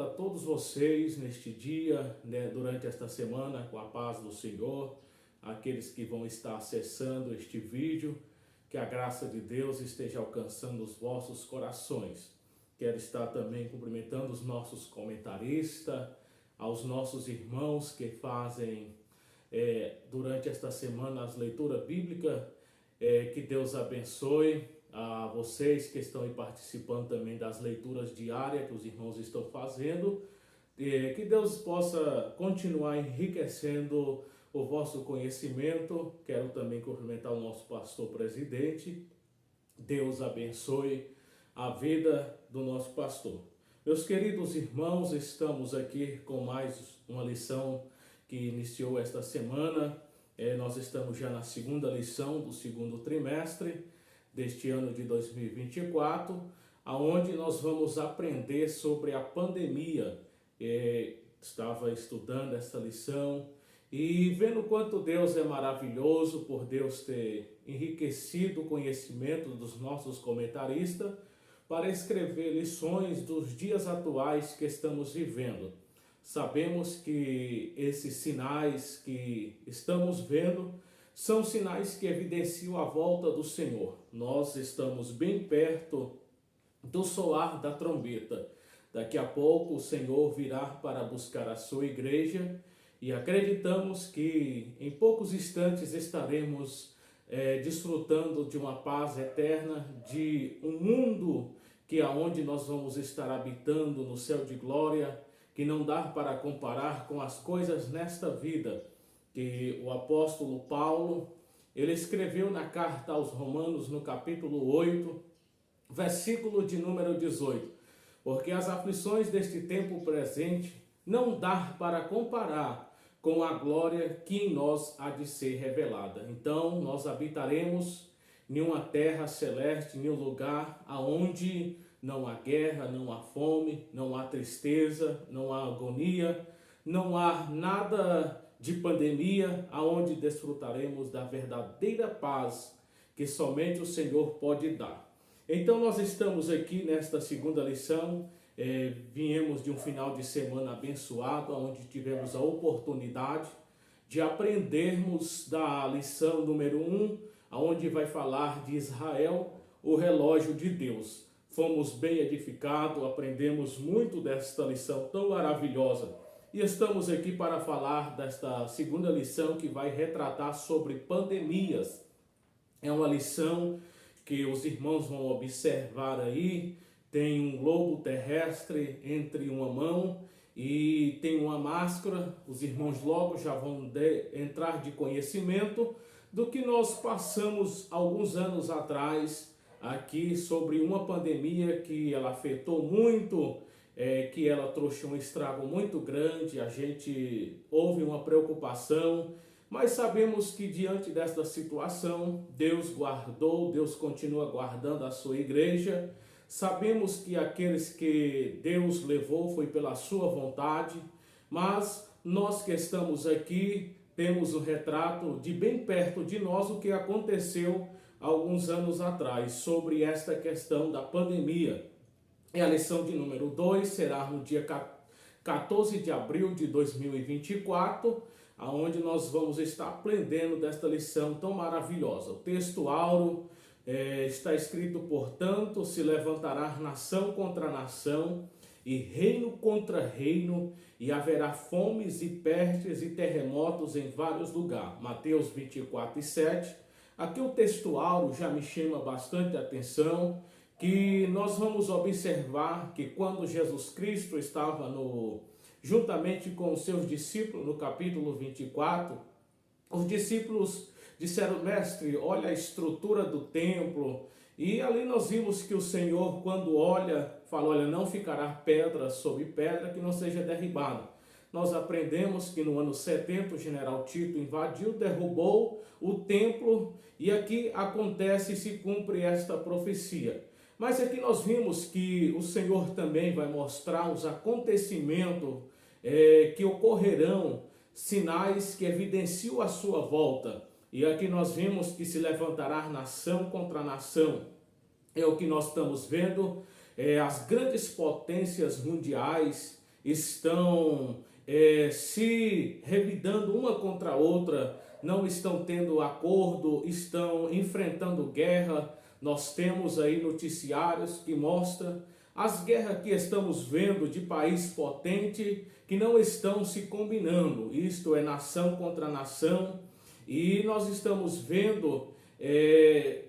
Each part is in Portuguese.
a todos vocês neste dia, né, durante esta semana, com a paz do Senhor, aqueles que vão estar acessando este vídeo, que a graça de Deus esteja alcançando os vossos corações. Quero estar também cumprimentando os nossos comentaristas, aos nossos irmãos que fazem durante esta semana as leituras bíblicas. Que Deus abençoe a vocês que estão aí participando também das leituras diárias que os irmãos estão fazendo. Que Deus possa continuar enriquecendo o vosso conhecimento. Quero também cumprimentar o nosso pastor presidente. Deus abençoe a vida do nosso pastor. Meus queridos irmãos, estamos aqui com mais uma lição que iniciou esta semana. Nós estamos já na segunda lição do segundo trimestre deste ano de 2024, aonde nós vamos aprender sobre a pandemia. Estava estudando essa lição e vendo quanto Deus é maravilhoso por Deus ter enriquecido o conhecimento dos nossos comentaristas para escrever lições dos dias atuais que estamos vivendo. Sabemos que esses sinais que estamos vendo são sinais que evidenciam a volta do Senhor. Nós estamos bem perto do soar da trombeta. Daqui a pouco o Senhor virá para buscar a sua igreja e acreditamos que em poucos instantes estaremos desfrutando de uma paz eterna, de um mundo que aonde nós vamos estar habitando no céu de glória, que não dá para comparar com as coisas nesta vida, que o apóstolo Paulo, ele escreveu na carta aos Romanos, no capítulo 8, versículo de número 18, porque as aflições deste tempo presente não dá para comparar com a glória que em nós há de ser revelada. Então, nós habitaremos em uma terra celeste, em um lugar aonde não há guerra, não há fome, não há tristeza, não há agonia, não há nada de pandemia, aonde desfrutaremos da verdadeira paz que somente o Senhor pode dar. Então nós estamos aqui nesta segunda lição, viemos de um final de semana abençoado, onde tivemos a oportunidade de aprendermos da lição número 1, aonde vai falar de Israel, o relógio de Deus. Fomos bem edificados, aprendemos muito desta lição tão maravilhosa. E estamos aqui para falar desta segunda lição que vai retratar sobre pandemias. É uma lição que os irmãos vão observar aí. Tem um globo terrestre entre uma mão e tem uma máscara. Os irmãos logo já vão entrar de conhecimento do que nós passamos alguns anos atrás aqui sobre uma pandemia que ela afetou muito, que ela trouxe um estrago muito grande. A gente houve uma preocupação, mas sabemos que diante desta situação, Deus guardou, Deus continua guardando a sua igreja. Sabemos que aqueles que Deus levou foi pela sua vontade, mas nós que estamos aqui temos um retrato de bem perto de nós o que aconteceu alguns anos atrás sobre esta questão da pandemia. E a lição de número 2 será no dia 14 de abril de 2024, aonde nós vamos estar aprendendo desta lição tão maravilhosa. O texto áureo está escrito: portanto, se levantará nação contra nação e reino contra reino, e haverá fomes e pestes e terremotos em vários lugares. Mateus 24:7. Aqui o texto áureo já me chama bastante atenção, que nós vamos observar que quando Jesus Cristo estava juntamente com os seus discípulos no capítulo 24, os discípulos disseram: mestre, olha a estrutura do templo. E ali nós vimos que o Senhor, quando olha, fala: olha, não ficará pedra sobre pedra que não seja derribada. Nós aprendemos que no ano 70 o general Tito invadiu, derrubou o templo, e aqui acontece e se cumpre esta profecia. Mas aqui nós vimos que o Senhor também vai mostrar os acontecimentos que ocorrerão, sinais que evidenciam a sua volta. E aqui nós vimos que se levantará nação contra nação. É o que nós estamos vendo, as grandes potências mundiais estão se revidando uma contra a outra, não estão tendo acordo, estão enfrentando guerra. Nós temos aí noticiários que mostram as guerras que estamos vendo de país potente que não estão se combinando. Isto é nação contra nação. E nós estamos vendo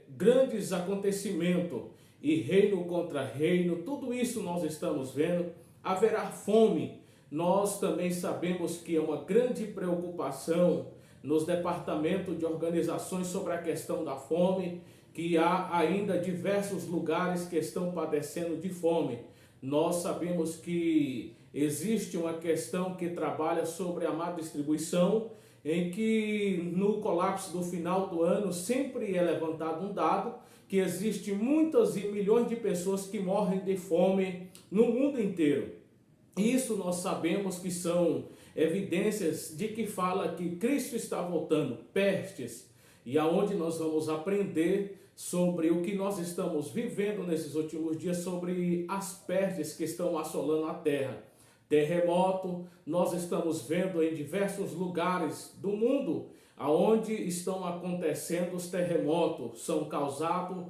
grandes acontecimentos e reino contra reino. Tudo isso nós estamos vendo. Haverá fome. Nós também sabemos que é uma grande preocupação nos departamentos de organizações sobre a questão da fome, que há ainda diversos lugares que estão padecendo de fome. Nós sabemos que existe uma questão que trabalha sobre a má distribuição, em que no colapso do final do ano sempre é levantado um dado que existe muitas e milhões de pessoas que morrem de fome no mundo inteiro. Isso nós sabemos que são evidências de que fala que Cristo está voltando, pestes, e aonde nós vamos aprender sobre o que nós estamos vivendo nesses últimos dias, sobre as pestes que estão assolando a terra. Terremoto, nós estamos vendo em diversos lugares do mundo, aonde estão acontecendo os terremotos, são causados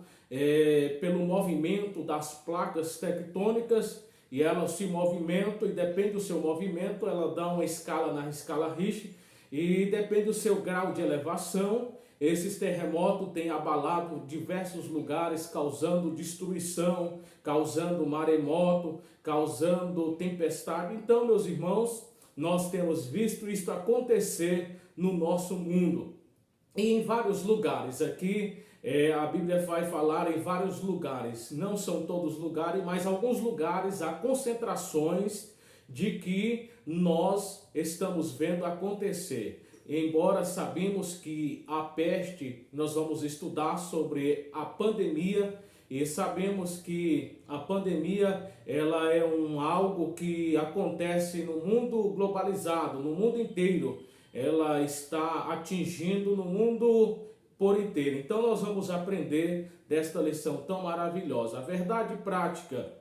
pelo movimento das placas tectônicas, e elas se movimentam, e depende do seu movimento, ela dá uma escala na escala Richter, e depende do seu grau de elevação. Esses terremotos têm abalado diversos lugares, causando destruição, causando maremoto, causando tempestade. Então, meus irmãos, nós temos visto isso acontecer no nosso mundo. E em vários lugares, aqui a Bíblia vai falar em vários lugares, não são todos lugares, mas alguns lugares há concentrações de que nós estamos vendo acontecer. Embora sabemos que a peste, nós vamos estudar sobre a pandemia, e sabemos que a pandemia ela é algo que acontece no mundo globalizado, no mundo inteiro. Ela está atingindo no mundo por inteiro. Então nós vamos aprender desta lição tão maravilhosa. A verdade prática,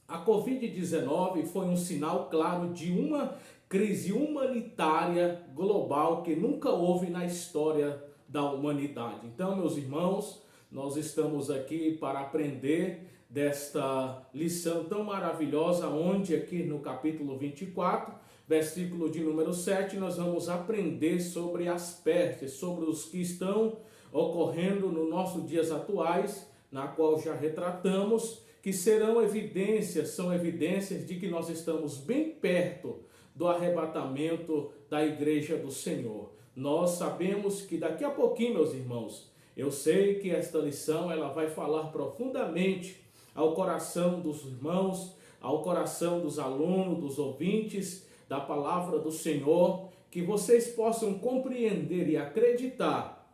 a Covid-19 foi um sinal claro de uma crise humanitária global que nunca houve na história da humanidade. Então, meus irmãos, nós estamos aqui para aprender desta lição tão maravilhosa, onde aqui no capítulo 24, versículo de número 7, nós vamos aprender sobre as pestes, sobre os que estão ocorrendo nos nossos dias atuais, na qual já retratamos, que serão evidências, são evidências de que nós estamos bem perto do arrebatamento da igreja do Senhor. Nós sabemos que daqui a pouquinho, meus irmãos, eu sei que esta lição ela vai falar profundamente ao coração dos irmãos, ao coração dos alunos, dos ouvintes da palavra do Senhor, que vocês possam compreender e acreditar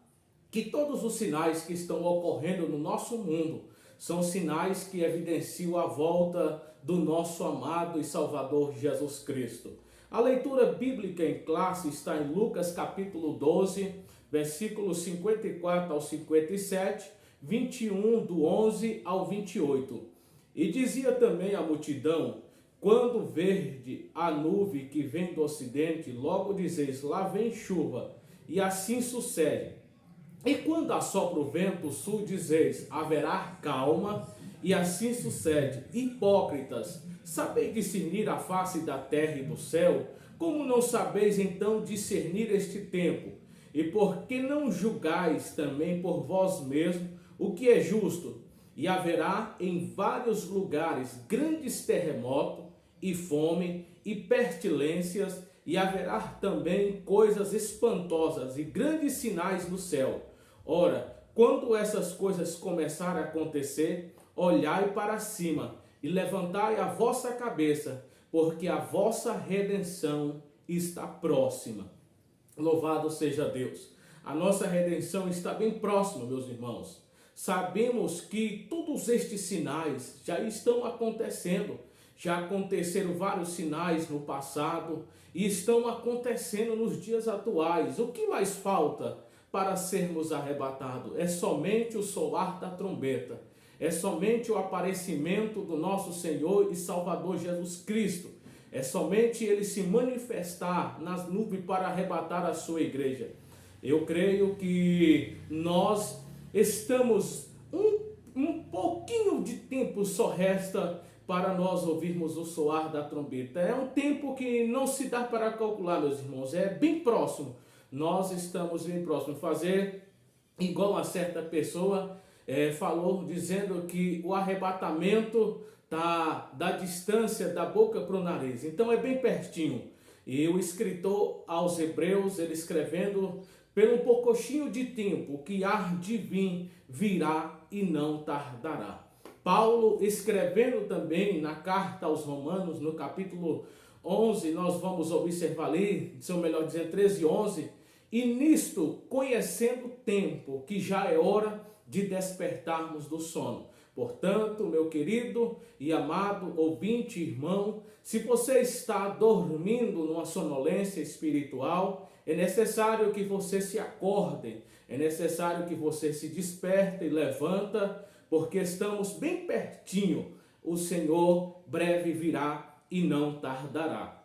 que todos os sinais que estão ocorrendo no nosso mundo são sinais que evidenciam a volta do nosso amado e Salvador Jesus Cristo. A leitura bíblica em classe está em Lucas capítulo 12, versículos 54 ao 57, 21 do 11 ao 28. E dizia também a multidão: quando verde a nuvem que vem do ocidente, logo dizeis, lá vem chuva, e assim sucede. E quando assopra o vento sul, dizeis, haverá calma, e assim sucede. Hipócritas, sabeis discernir a face da terra e do céu? Como não sabeis então discernir este tempo? E por que não julgais também por vós mesmos o que é justo? E haverá em vários lugares grandes terremotos, e fome, e pestilências, e haverá também coisas espantosas e grandes sinais no céu. Ora, quando essas coisas começarem a acontecer, olhai para cima e levantai a vossa cabeça, porque a vossa redenção está próxima. Louvado seja Deus. A nossa redenção está bem próxima, meus irmãos. Sabemos que todos estes sinais já estão acontecendo. Já aconteceram vários sinais no passado e estão acontecendo nos dias atuais. O que mais falta para sermos arrebatados? É somente o soar da trombeta. É somente o aparecimento do nosso Senhor e Salvador Jesus Cristo. É somente ele se manifestar nas nuvens para arrebatar a sua igreja. Eu creio que nós estamos um pouquinho de tempo só resta para nós ouvirmos o soar da trombeta. É um tempo que não se dá para calcular, meus irmãos, é bem próximo. Nós estamos bem próximos. Fazer igual a certa pessoa falou, dizendo que o arrebatamento tá da distância da boca para o nariz. Então é bem pertinho. E o escritor aos Hebreus, ele escrevendo, pelo um pouquinho de tempo que há de vir, virá e não tardará. Paulo escrevendo também na carta aos Romanos, no capítulo 11, nós vamos observar ali, se eu melhor dizer, 13 e 11, e nisto, conhecendo o tempo, que já é hora de despertarmos do sono. Portanto, meu querido e amado ouvinte, irmão, se você está dormindo numa sonolência espiritual, é necessário que você se acorde, é necessário que você se desperte e levanta, porque estamos bem pertinho. O Senhor breve virá e não tardará.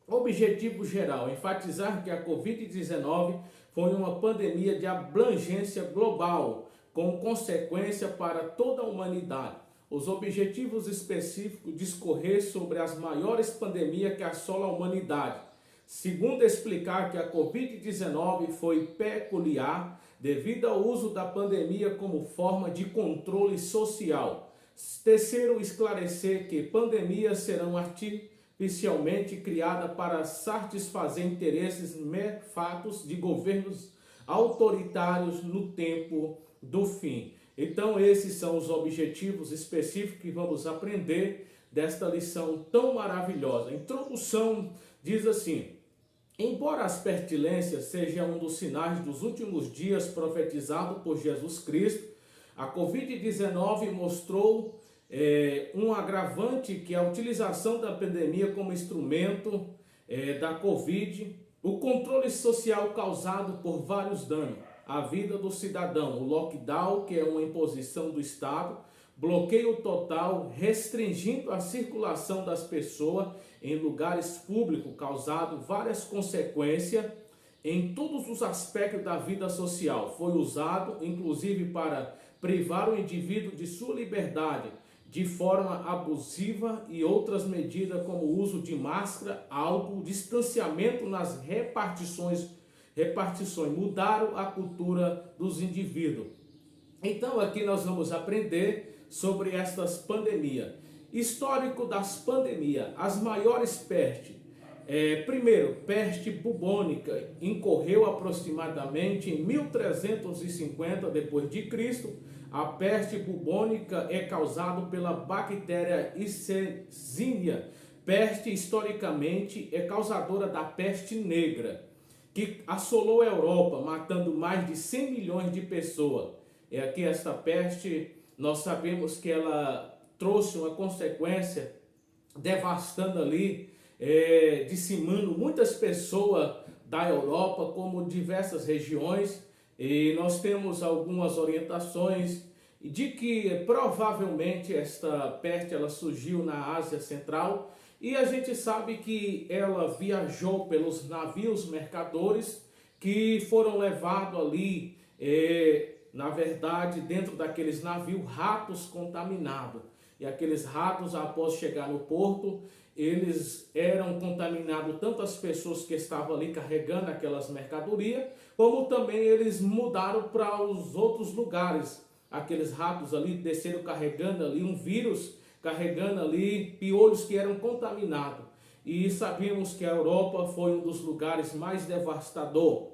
Objetivo geral, enfatizar que a Covid-19 foi uma pandemia de abrangência global, com consequência para toda a humanidade. Os objetivos específicos, discorrer sobre as maiores pandemias que assolam a humanidade. Segundo, explicar que a Covid-19 foi peculiar devido ao uso da pandemia como forma de controle social. Terceiro, esclarecer que pandemias serão artificialmente criadas para satisfazer interesses fatos de governos autoritários no tempo do fim. Então esses são os objetivos específicos que vamos aprender desta lição tão maravilhosa. A introdução diz assim: embora as pestilências sejam um dos sinais dos últimos dias profetizado por Jesus Cristo, a Covid-19 mostrou um agravante, que é a utilização da pandemia como instrumento da Covid, o controle social causado por vários danos à vida do cidadão, o lockdown, que é uma imposição do Estado, bloqueio total, restringindo a circulação das pessoas em lugares públicos, causado várias consequências em todos os aspectos da vida social. Foi usado, inclusive, para privar o indivíduo de sua liberdade de forma abusiva e outras medidas como o uso de máscara, álcool, distanciamento nas repartições, mudaram a cultura dos indivíduos. Então aqui nós vamos aprender sobre estas pandemias. Histórico das pandemias, as maiores pestes. Primeiro, peste bubônica, incorreu aproximadamente em 1350 depois de Cristo. A peste bubônica é causada pela bactéria Yersinia. Peste, historicamente, é causadora da peste negra, que assolou a Europa, matando mais de 100 milhões de pessoas. Aqui esta peste, nós sabemos que ela trouxe uma consequência devastando ali, dizimando muitas pessoas da Europa, como diversas regiões. E nós temos algumas orientações de que provavelmente esta peste ela surgiu na Ásia Central, e a gente sabe que ela viajou pelos navios mercadores que foram levados ali, na verdade, dentro daqueles navios, ratos contaminados. E aqueles ratos, após chegar no porto, eles eram contaminados, tanto as pessoas que estavam ali carregando aquelas mercadorias, como também eles mudaram para os outros lugares. Aqueles ratos ali desceram carregando ali um vírus, carregando ali piolhos que eram contaminados. E sabemos que a Europa foi um dos lugares mais devastador,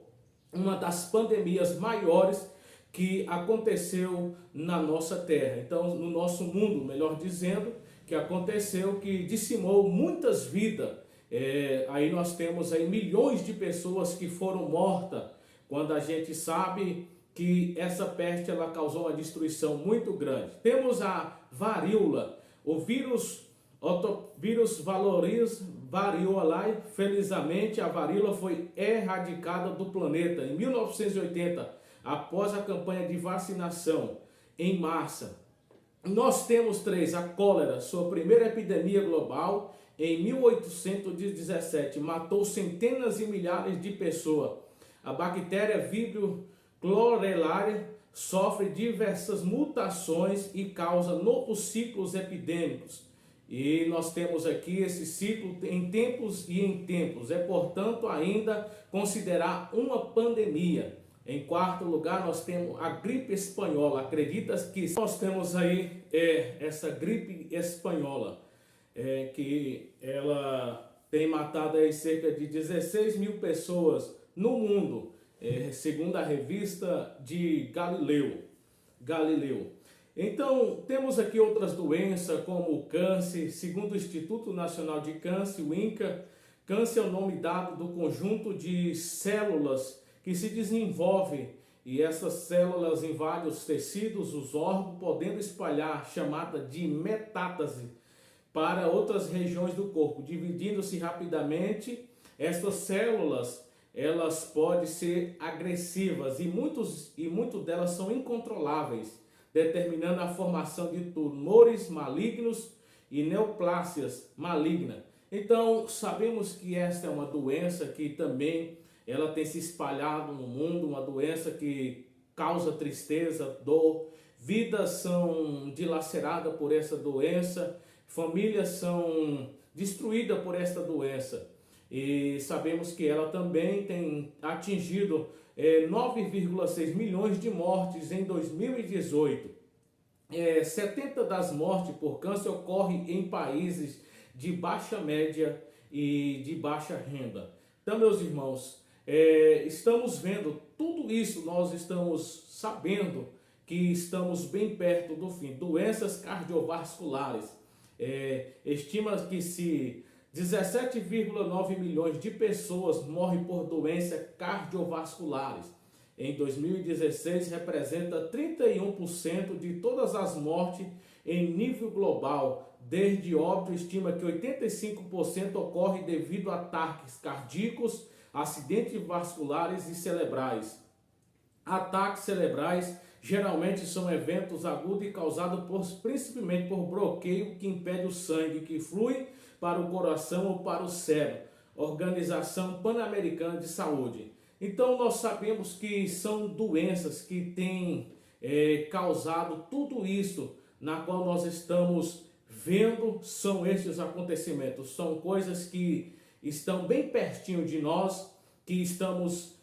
uma das pandemias maiores que aconteceu na nossa terra. Então, no nosso mundo, melhor dizendo, que aconteceu, que dizimou muitas vidas. Aí nós temos aí milhões de pessoas que foram mortas, quando a gente sabe que essa peste ela causou uma destruição muito grande. Temos a varíola, o vírus variola. Felizmente a varíola foi erradicada do planeta em 1980, após a campanha de vacinação em massa. Nós temos 3, a cólera, sua primeira epidemia global em 1817 matou centenas e milhares de pessoas. A bactéria Vibrio chlorella sofre diversas mutações e causa novos ciclos epidêmicos. E nós temos aqui esse ciclo em tempos e em tempos. É, portanto, ainda considerar uma pandemia. Em quarto lugar, nós temos a gripe espanhola. Acredita que nós temos aí essa gripe espanhola, que ela tem matado aí cerca de 16 mil pessoas no mundo, segundo a revista de Galileu. Então, temos aqui outras doenças como o câncer. Segundo o Instituto Nacional de Câncer, o INCA, câncer é o nome dado do conjunto de células que se desenvolve, e essas células invadem os tecidos, os órgãos, podendo espalhar, chamada de metástase, para outras regiões do corpo, dividindo-se rapidamente. Essas células, elas podem ser agressivas e muitas delas são incontroláveis, determinando a formação de tumores malignos e neoplásias malignas. Então, sabemos que esta é uma doença que também ela tem se espalhado no mundo, uma doença que causa tristeza, dor, vidas são dilaceradas por essa doença, famílias são destruídas por essa doença. E sabemos que ela também tem atingido 9,6 milhões de mortes em 2018. 70% das mortes por câncer ocorrem em países de baixa média e de baixa renda. Então, meus irmãos, estamos vendo tudo isso, nós estamos sabendo que estamos bem perto do fim. Doenças cardiovasculares. Estima que se 17,9 milhões de pessoas morrem por doenças cardiovasculares. Em 2016, representa 31% de todas as mortes em nível global. Desde óbito, estima que 85% ocorre devido a ataques cardíacos, acidentes vasculares e cerebrais. Ataques cerebrais geralmente são eventos agudos e causados principalmente por bloqueio que impede o sangue que flui para o coração ou para o cérebro. Organização Pan-Americana de Saúde. Então nós sabemos que são doenças que têm causado tudo isso na qual nós estamos vendo. São estes acontecimentos, são coisas que estão bem pertinho de nós, que estamos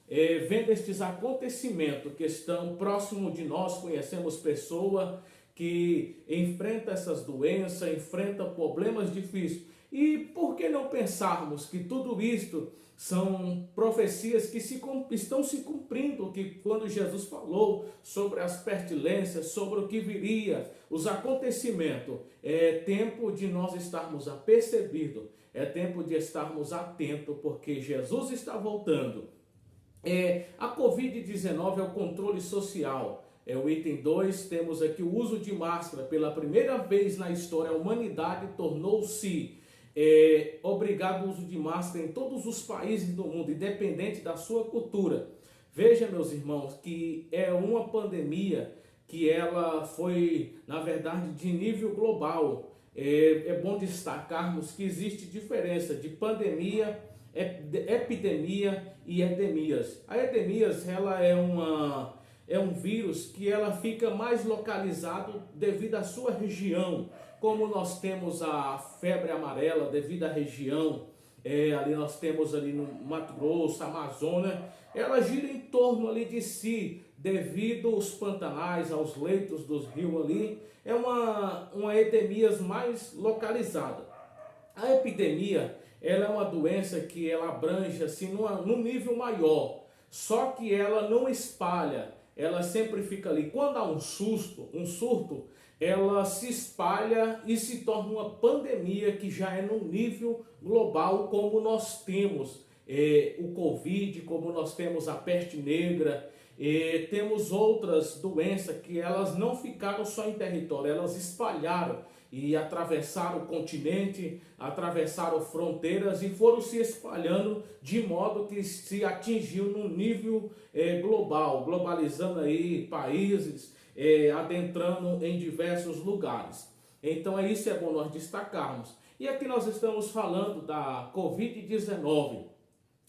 vendo estes acontecimentos que estão próximo de nós. Conhecemos pessoas que enfrentam essas doenças, enfrentam problemas difíceis. E por que não pensarmos que tudo isto são profecias que estão se cumprindo, que quando Jesus falou sobre as pestilências, sobre o que viria, os acontecimentos, é tempo de nós estarmos apercebidos, é tempo de estarmos atentos, porque Jesus está voltando. A Covid-19 é o controle social. O item 2, temos aqui o uso de máscara. Pela primeira vez na história, a humanidade tornou-se obrigado ao uso de máscara em todos os países do mundo, independente da sua cultura. Veja, meus irmãos, que é uma pandemia que ela foi, na verdade, de nível global. É bom destacarmos que existe diferença de pandemia, epidemia e endemias. A endemias, ela é um vírus que ela fica mais localizado devido à sua região. Como nós temos a febre amarela devido à região, ali nós temos ali no Mato Grosso, Amazônia, ela gira em torno ali de si, devido aos pantanais, aos leitos dos rios ali, é uma epidemia mais localizada. A epidemia, ela é uma doença que ela abrange assim num nível maior, só que ela não espalha, ela sempre fica ali. Quando há um surto, ela se espalha e se torna uma pandemia que já é no nível global, como nós temos o Covid, como nós temos a peste negra, temos outras doenças que elas não ficaram só em território, elas espalharam e atravessaram o continente, atravessaram fronteiras e foram se espalhando de modo que se atingiu no nível global, globalizando aí países, adentrando em diversos lugares. Então isso é bom nós destacarmos. E aqui nós estamos falando da Covid-19.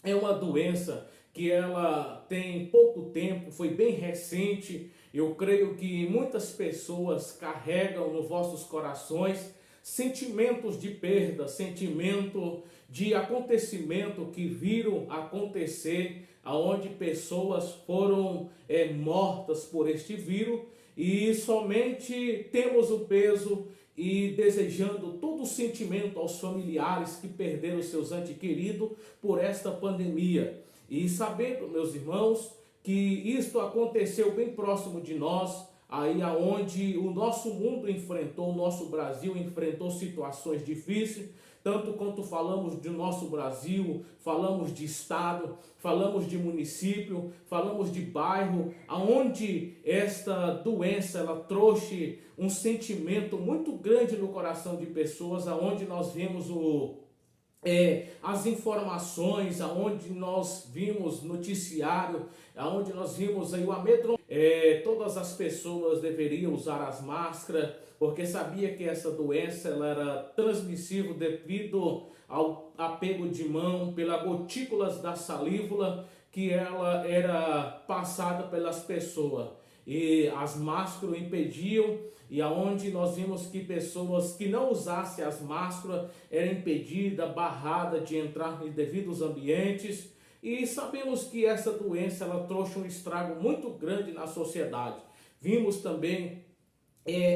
É uma doença que ela tem pouco tempo, foi bem recente. Eu creio que muitas pessoas carregam nos vossos corações sentimentos de perda, sentimento de acontecimento que viram acontecer, aonde pessoas foram mortas por este vírus, e somente temos o peso e desejando todo o sentimento aos familiares que perderam seus entes queridos por esta pandemia. E sabendo, meus irmãos, que isto aconteceu bem próximo de nós, aí aonde o nosso mundo enfrentou, o nosso Brasil enfrentou situações difíceis, tanto quanto falamos do nosso Brasil, falamos de estado, falamos de município, falamos de bairro, aonde esta doença ela trouxe um sentimento muito grande no coração de pessoas, aonde nós vemos as informações, aonde nós vimos noticiário, aonde nós vimos aí o amedrontamento. Todas as pessoas deveriam usar as máscaras, porque sabia que essa doença ela era transmissível devido ao apego de mão, pelas gotículas da saliva que ela era passada pelas pessoas. E as máscaras impediam, e aonde nós vimos que pessoas que não usassem as máscaras eram impedidas, barradas de entrar em devidos ambientes. E sabemos que essa doença ela trouxe um estrago muito grande na sociedade. Vimos também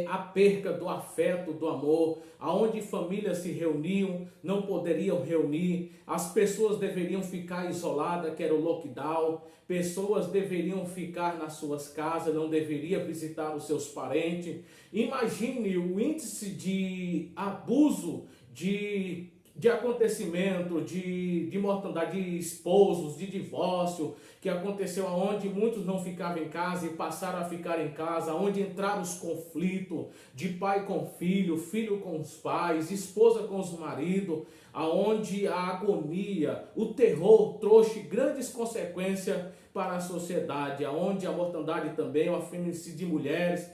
a perca do afeto, do amor, aonde famílias se reuniam, não poderiam reunir, as pessoas deveriam ficar isoladas, que era o lockdown, pessoas deveriam ficar nas suas casas, não deveriam visitar os seus parentes. Imagine o índice de abuso, de acontecimento, de mortandade, de esposos, de divórcio, que aconteceu aonde muitos não ficavam em casa e passaram a ficar em casa, onde entraram os conflitos de pai com filho, filho com os pais, esposa com os maridos, aonde a agonia, o terror trouxe grandes consequências para a sociedade, aonde a mortandade também, o feminicídio de mulheres.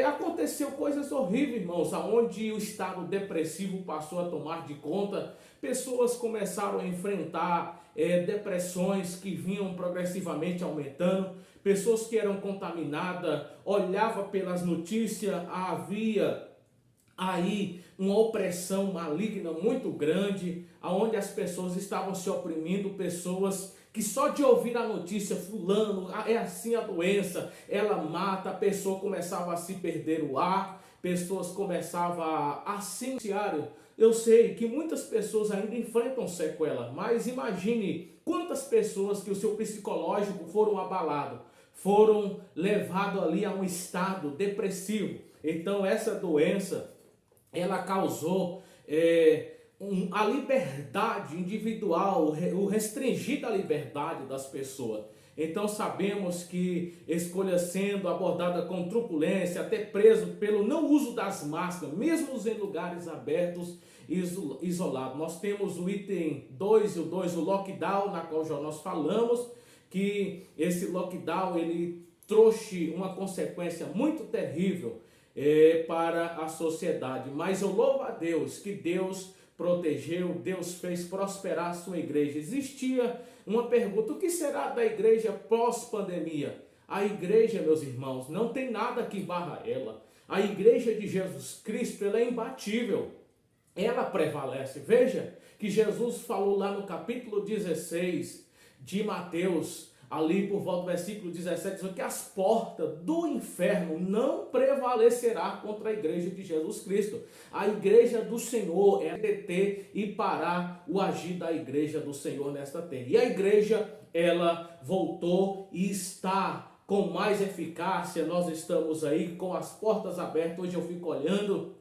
Aconteceu coisas horríveis, irmãos, aonde o estado depressivo passou a tomar de conta, pessoas começaram a enfrentar depressões que vinham progressivamente aumentando, pessoas que eram contaminadas, olhavam pelas notícias, havia aí uma opressão maligna muito grande, aonde as pessoas estavam se oprimindo, pessoas que só de ouvir a notícia, fulano, é assim a doença, ela mata, a pessoa começava a se perder o ar, pessoas começavam a se... Eu sei que muitas pessoas ainda enfrentam sequela, mas imagine quantas pessoas que o seu psicológico foram abalados, foram levados ali a um estado depressivo. Então essa doença, ela causou a liberdade individual, o restringir da liberdade das pessoas. Então sabemos que escolha sendo abordada com truculência, até preso pelo não uso das máscaras, mesmo em lugares abertos e isolados. Nós temos o item 2 e o 2, o lockdown, na qual já nós falamos, que esse lockdown ele trouxe uma consequência muito terrível para a sociedade. Mas eu louvo a Deus que Deus protegeu, Deus fez prosperar a sua igreja. Existia uma pergunta: o que será da igreja pós-pandemia? A igreja, meus irmãos, não tem nada que barra ela. A igreja de Jesus Cristo, ela é imbatível. Ela prevalece. Veja que Jesus falou lá no capítulo 16 de Mateus, ali por volta do versículo 17, dizendo que as portas do inferno não prevalecerá contra a igreja de Jesus Cristo. A igreja do Senhor é deter e parar o agir da igreja do Senhor nesta terra. E a igreja, ela voltou e está com mais eficácia. Nós estamos aí com as portas abertas. Hoje eu fico olhando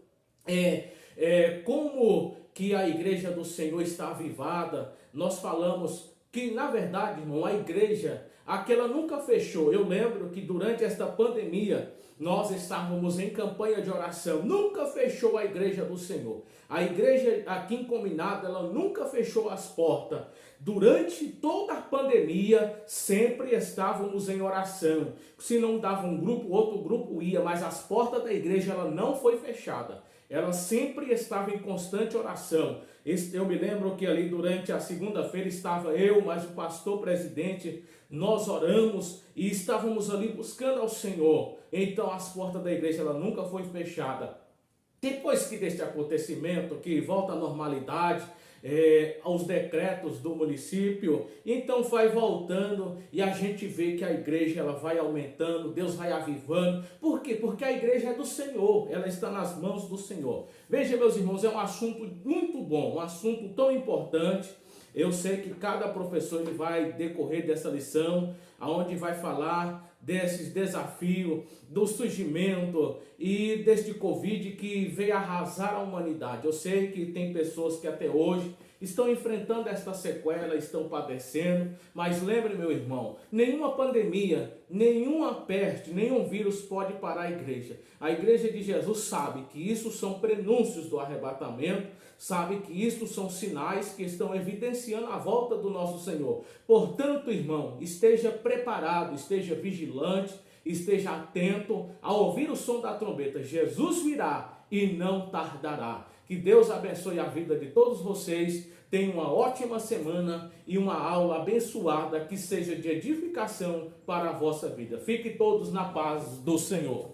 como que a igreja do Senhor está avivada. Nós falamos que, na verdade, irmão, a igreja, aquela nunca fechou. Eu lembro que durante esta pandemia, nós estávamos em campanha de oração. Nunca fechou a igreja do Senhor. A igreja aqui em Combinado, ela nunca fechou as portas. Durante toda a pandemia, sempre estávamos em oração. Se não dava um grupo, outro grupo ia, mas as portas da igreja, ela não foi fechada. ela sempre estava em constante oração. Eu me lembro que ali durante a segunda-feira estava eu, mais o pastor presidente, nós oramos e estávamos ali buscando ao Senhor. Então as portas da igreja ela nunca foi fechada. Depois que deste acontecimento, que volta à normalidade, aos decretos do município, então vai voltando e a gente vê que a igreja ela vai aumentando, Deus vai avivando. Por quê? Porque a igreja é do Senhor, ela está nas mãos do Senhor. Veja, meus irmãos, é um assunto muito bom, um assunto tão importante. Eu sei que cada professor ele vai decorrer dessa lição, aonde vai falar desses desafios, do surgimento e deste Covid que veio arrasar a humanidade. Eu sei que tem pessoas que até hoje estão enfrentando esta sequela, estão padecendo, mas lembre, meu irmão, nenhuma pandemia, nenhuma peste, nenhum vírus pode parar a igreja. A igreja de Jesus sabe que isso são prenúncios do arrebatamento, sabe que isso são sinais que estão evidenciando a volta do nosso Senhor. Portanto, irmão, esteja preparado, esteja vigilante, esteja atento a ouvir o som da trombeta. Jesus virá e não tardará. Que Deus abençoe a vida de todos vocês. Tenham uma ótima semana e uma aula abençoada que seja de edificação para a vossa vida. Fiquem todos na paz do Senhor.